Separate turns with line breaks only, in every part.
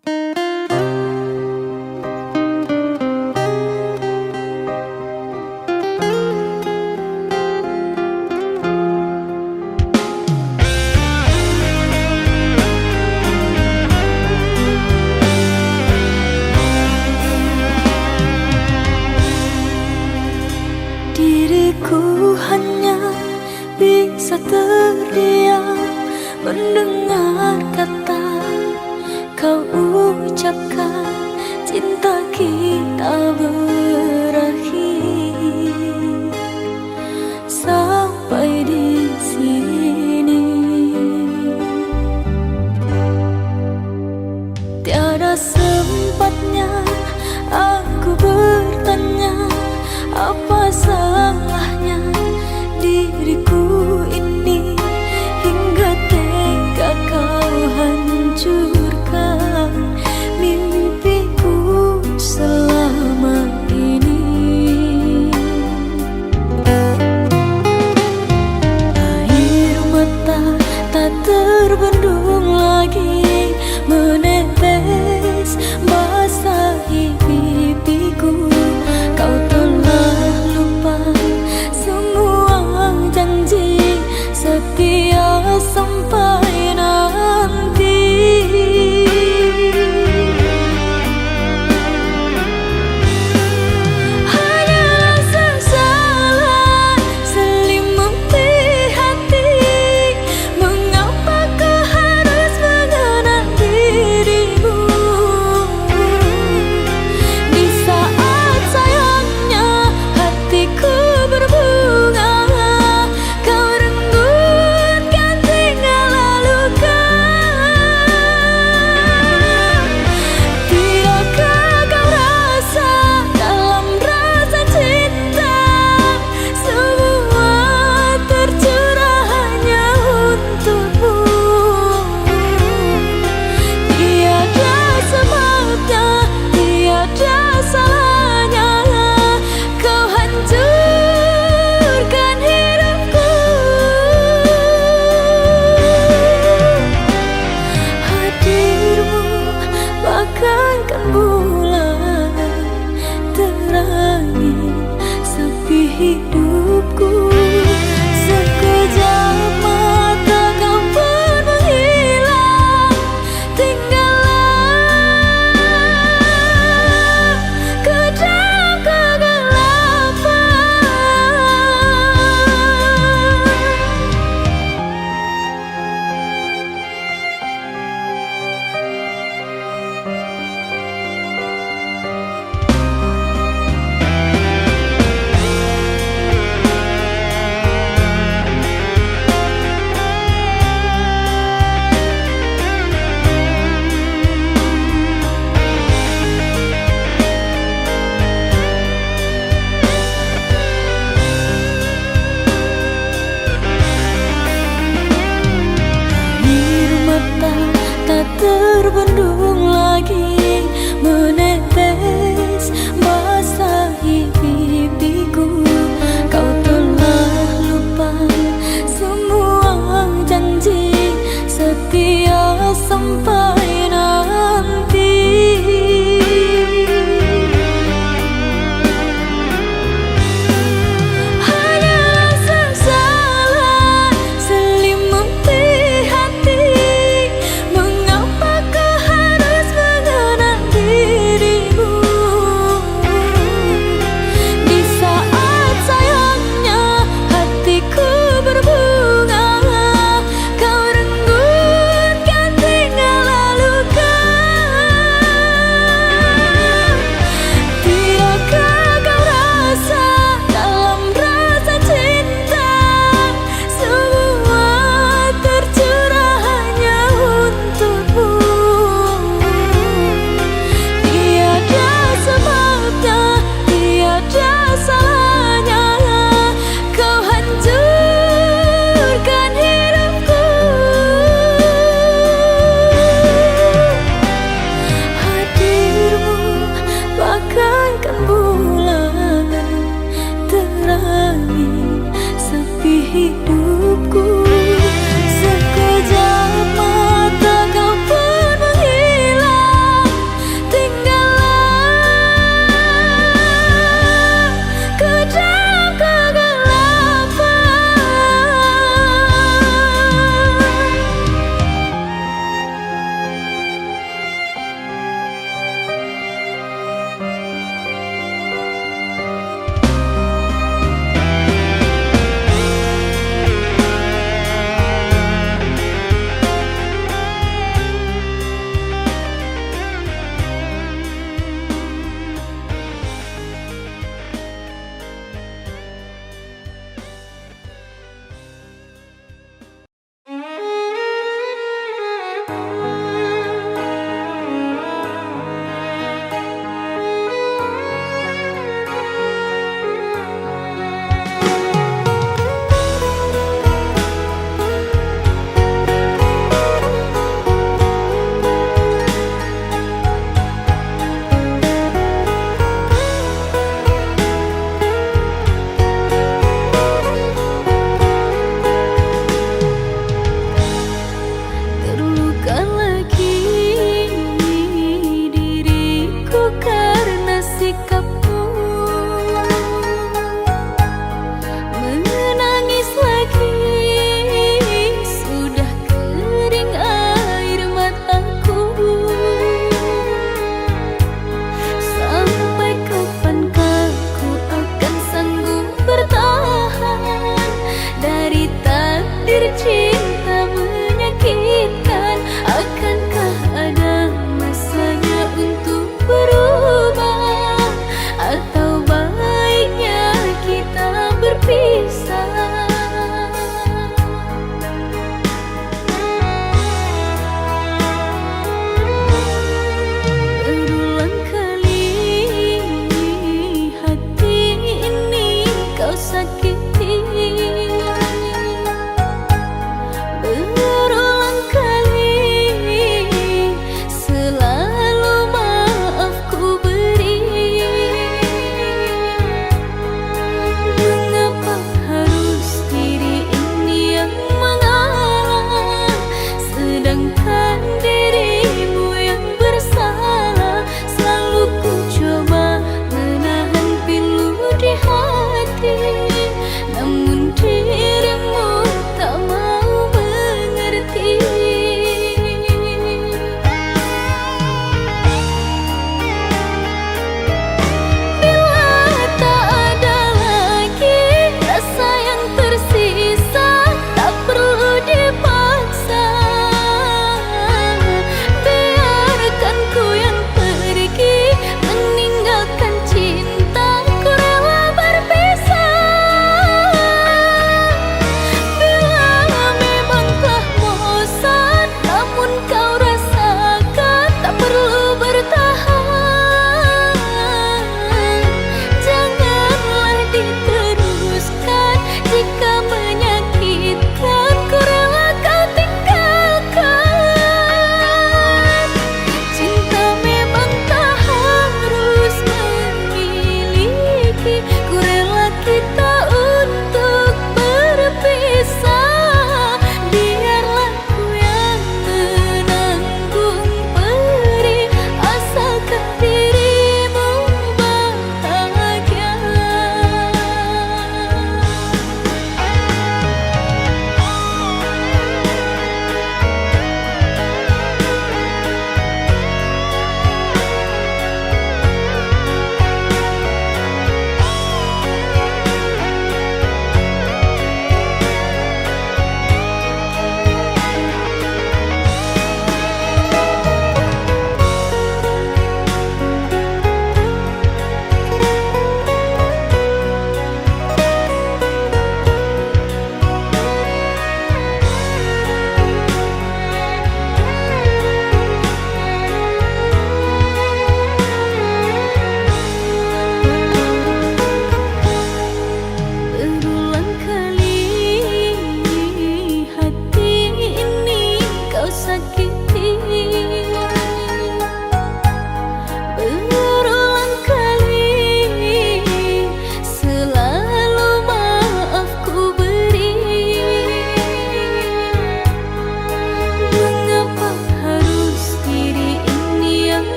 Diriku hanya bisa terdiam mendengar kata kau ucapkan, cinta kita berakhir sampai di sini. Tiada sempatnya aku bertanya apa salahnya diriku ini, hingga tega kau hancurkan mimpiku selama ini. Air mata tak terbendung lagi menetes basahi pipiku. Kau telah lupa semua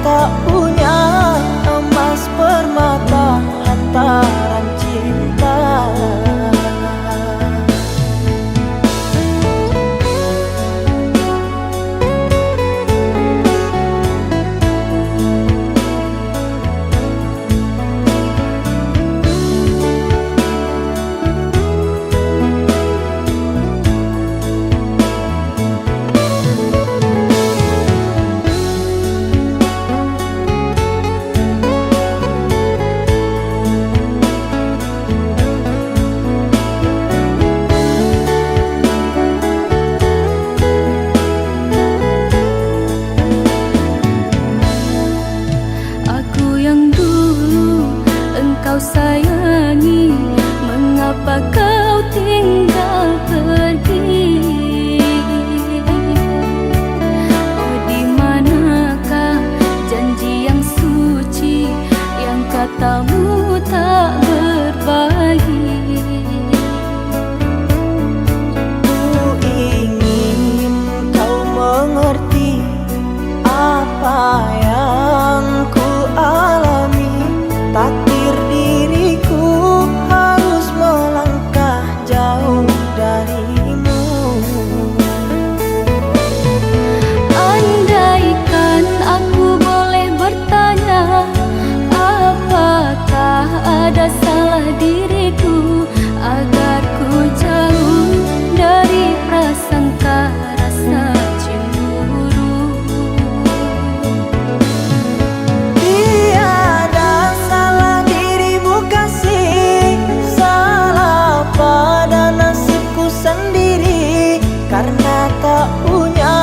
tak punya emas permata hantaran cinta.
Sayangi, mengapa kau tinggal pergi? Oh, di manakah janji yang suci yang katamu tak berbagi?
Ku ingin kau mengerti apa yang ku alami. Takdir diriku harus melangkah jauh darimu.
Andaikan aku boleh bertanya, apakah ada salah diriku agar ku jauh dari prasangka rasa cemburu?
Karena tak punya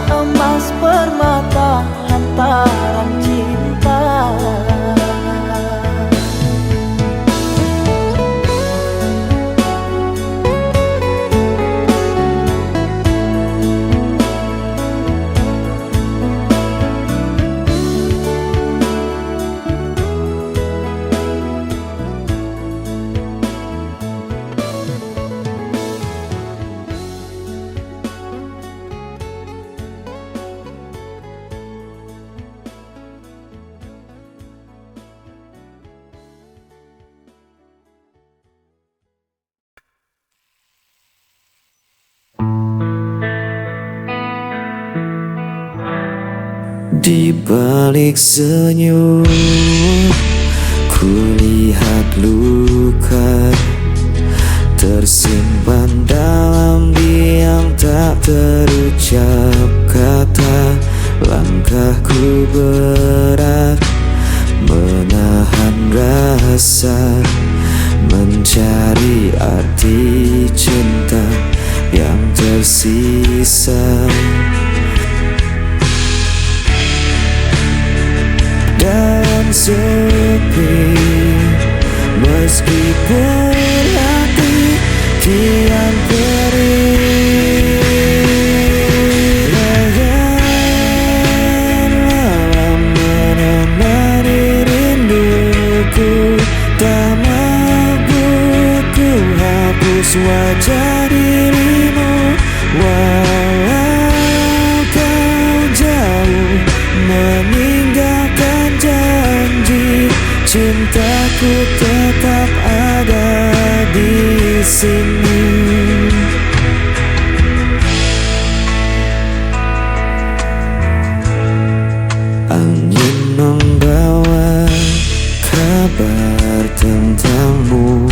emas permata hantaran cinta.
Di balik senyum, ku lihat luka tersimpan dalam diam, tak terucap kata. Langkahku berat, menahan rasa, mencari arti cinta yang tersisa. Dan sepi, meskipun hati kian perih, malam menemani rinduku, tak mampu ku hapus wajah dirimu. Walau kau jauh meninggalkan janji, cintaku tetap ada di sini. Angin membawa kabar tentangmu,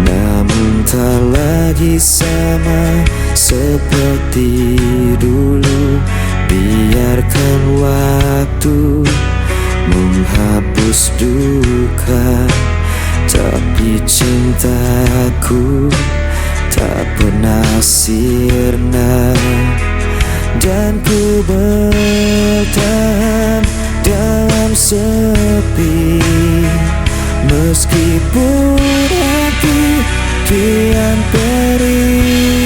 namun tak lagi sama seperti dulu. Biarkan waktu menghapus duka, tapi cintaku tak pernah sirna. Dan ku bertahan dalam sepi, meskipun hati kian perih.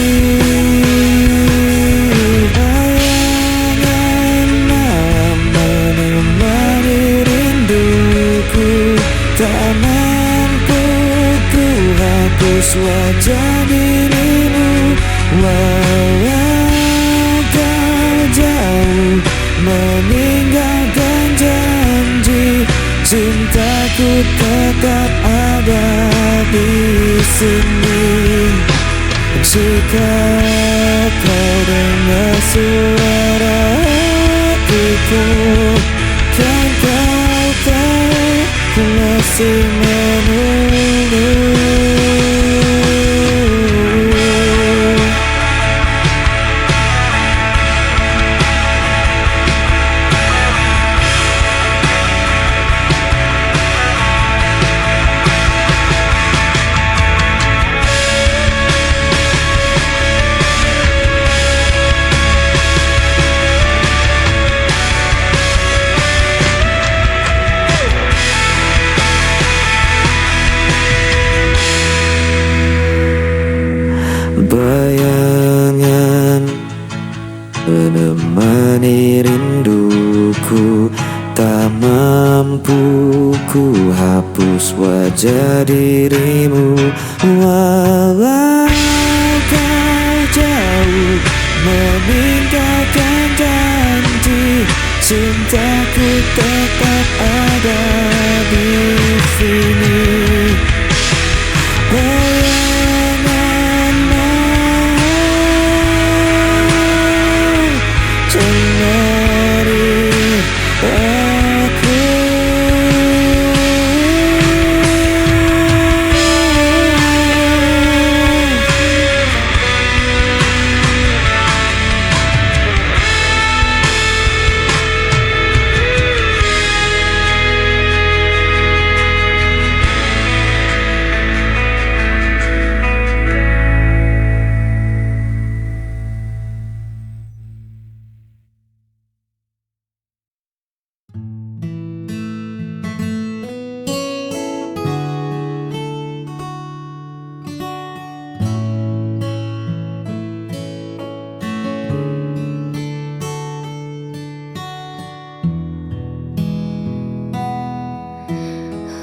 Bayangan malam menemani rinduku, tak mampu ku hapus wajah dirimu. Walau kau jauh meninggalkan tetap ada di sini. Jika kau dengar suara hatiku, kan kau tahu ku masih menunggu. Bayangan menemani rinduku, tak mampu ku hapus wajah dirimu. Walau kau jauh meninggalkan janji, cintaku tetap ada di sini.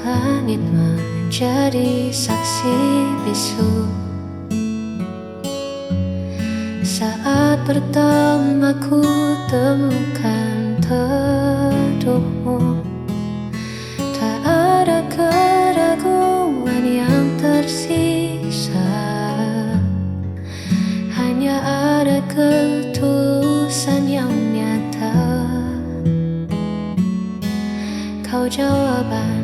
Langit menjadi saksi bisu saat pertama ku temukan teduhmu. Tak ada keraguan yang tersisa, hanya ada ketulusan yang nyata. Kau jawaban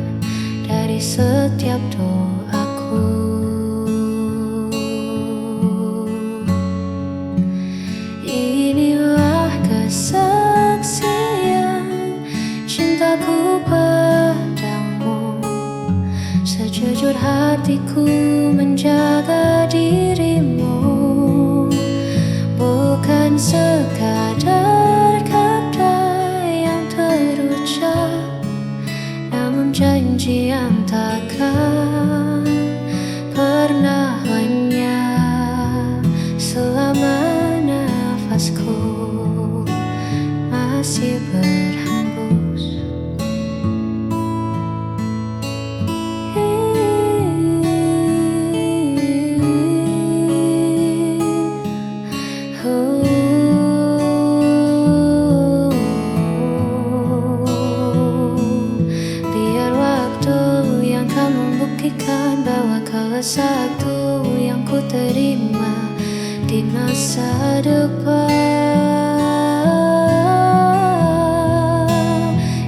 dari setiap doaku. Inilah kesaksian cintaku padamu. Sejujur hatiku menjaga dirimu, bukan sekadar kata yang terucap, namun janji yang takkan pernah lenyap. Selama nafasku masih berhembus, bahwa kau satu yang ku terima di masa depan.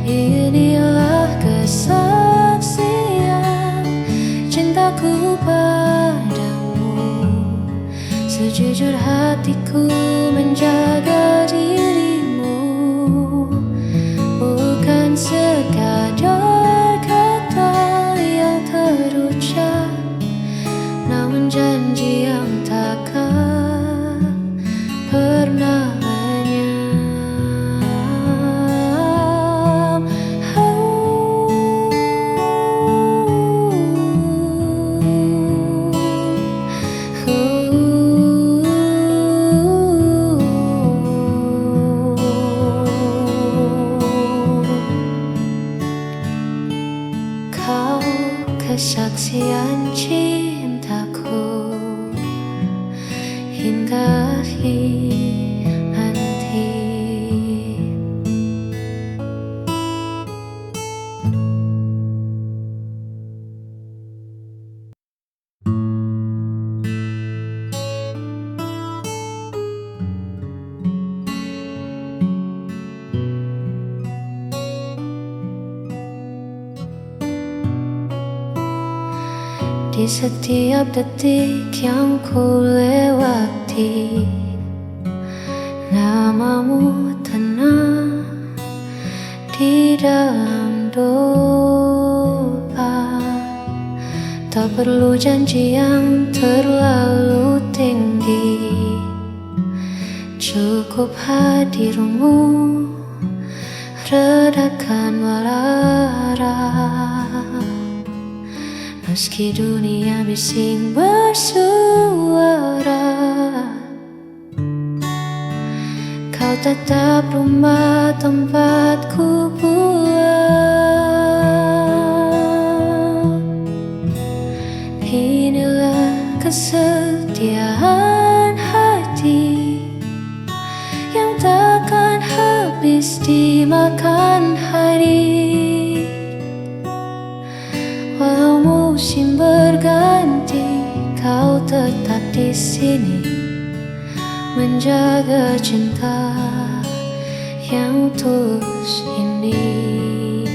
Inilah kesaksian cintaku padamu. Sejujur hatiku menjaga dirimu, bukan sekadar kata yang terucap, namun janji yang takkan pernah lenyap. Kau kesaksian cintaku hingga nanti. di setiap detik yang ku lewati. Namamu tenang di dalam doa. Tak perlu janji yang terlalu tinggi, cukup hadirmu redakan malara. Meski dunia bising bersuara, kau tetap rumah tempatku pulang. Inilah kesetiaan hati yang takkan habis dimakan hari. Walau musim berganti, kau tetap di sini menjaga cinta yang tulus ini.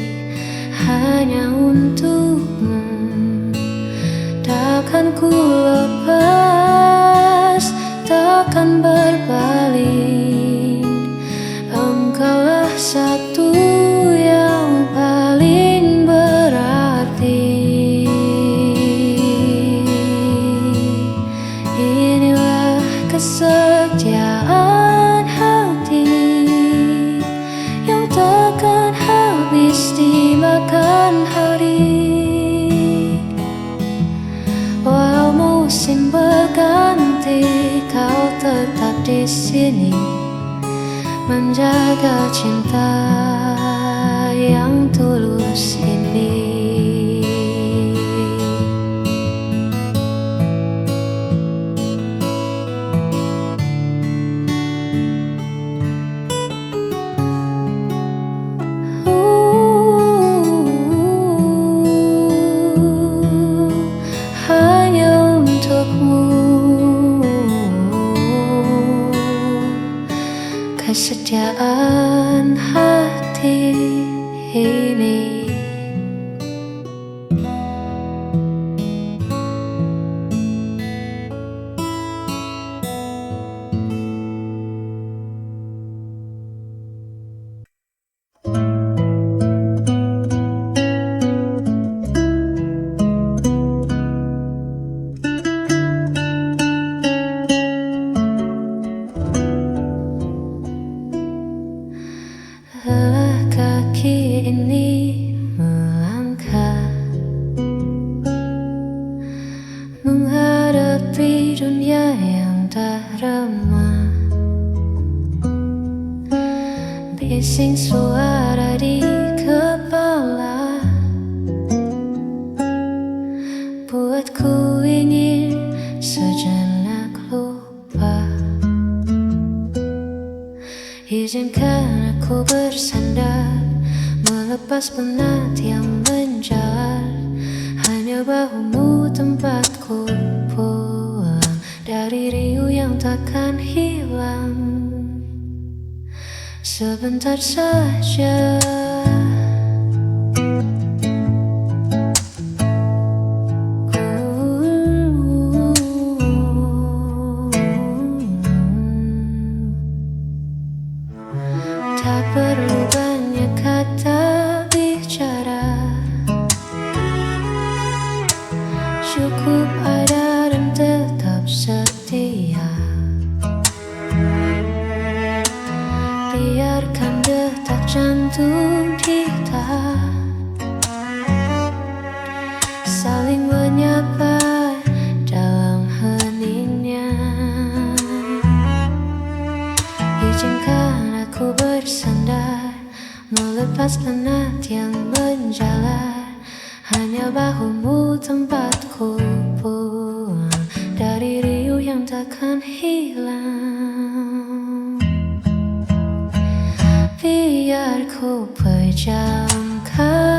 Hanya untukmu takkan ku lepas, takkan berpaling. Engkaulah satu yang paling berarti. Inilah kesetiaan hati yang takkan habis dimakan hari. Walau musim berganti, kau tetap di sini menjaga cinta yang tulus ini. Hanya untukmu kesetiaan hati ini. Lelah kaki ini melangkah menghadapi dunia yang tak ramah. Bising suara di kepala buatku ingin sejenak lupa. Izinkan aku bersandar, melepas penat yang menjalar. Hanya bahumu tempatku pulang dari riuh yang takkan hilang. Sebentar saja tak perlu banyak kata bicara, cukup ada dan tetap setia. Biarkan detak jantung kita saling menyapa dalam heningnya. Izinkan aku bersandar, melepas penat yang menjalar. Hanya bahumu tempatku pulang dari riuh yang takkan hilang. Biar ku pejamkan